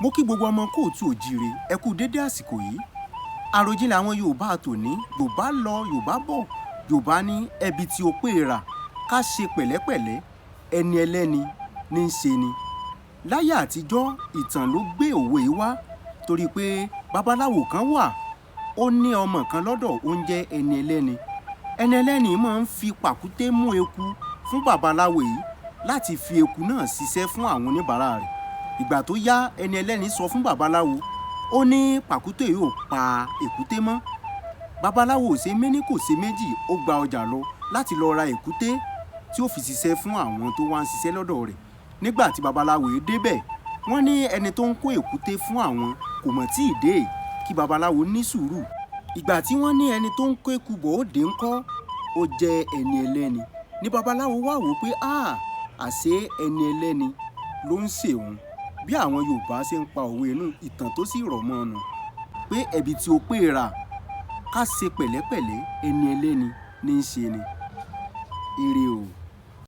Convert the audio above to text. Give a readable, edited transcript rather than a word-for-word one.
Mo kí gbogbo ọmọ kóòtù òjíire ẹ kú dédé àsìkò yìí. Àròjinlẹ̀ àwọn Yorùbá tòní, Yorùbá lọ Yorùbá bọ̀, Yorùbá ní ẹbí tí ó pé rà ká ṣe pẹ̀lẹ́pẹ̀lẹ́ ẹni ẹlẹ́ni ní í ṣe ni. Láyé àtijọ́ ìtàn ló gbé òwe yìí wá torí pé babaláwo kan wà, ó ní ọmọ kan lọ́dọ̀ ó ń jẹ́ ẹni ẹlẹ́ni. Ẹni ẹlẹ́ni máa ń fi pàkúté mú eku fún babaláwo yìí láti fi eku náà ṣiṣẹ́ fún àwọn oníbàárà rẹ̀. Ìgbà tó yá ẹni ẹlẹ́ni sọ fún babaláwo, ó ní pàkúté yóò pa èkúté mọ́. Babaláwo ò ṣe méní kò ṣe méjì, ó gba ọjà lọ láti lọ ra èkúté tí ó fi ṣiṣẹ́ fún àwọn tó wá ń ṣiṣẹ́ lọ́dọ̀ rẹ̀. Nígbà tí babaláwo yìí débẹ̀, wọ́n ní ẹni tó ń kó èkúté fún àwọn kò mọ̀ tí ì dé, kí babaláwo ní sùúrù. Ìgbà tí wọ́n ní ẹni tó ń kó eku bọ̀ ó dé ńkọ́, ó jẹ́ ẹni ẹlẹ́ni. Ní babaláwo wá wò pé àṣé ẹni ẹlẹ́ni ló ń ṣe òun. Bí àwọn Yorùbá ṣe ń pa òwe inú ìtàn tó sì rọ̀ mọ́ ọ̀nà pé ẹbí tí ó pé rà ká ṣe pẹ̀lẹ́pẹ̀lẹ́ ẹni ẹlẹ́ni ní í ṣe ni. Ire o.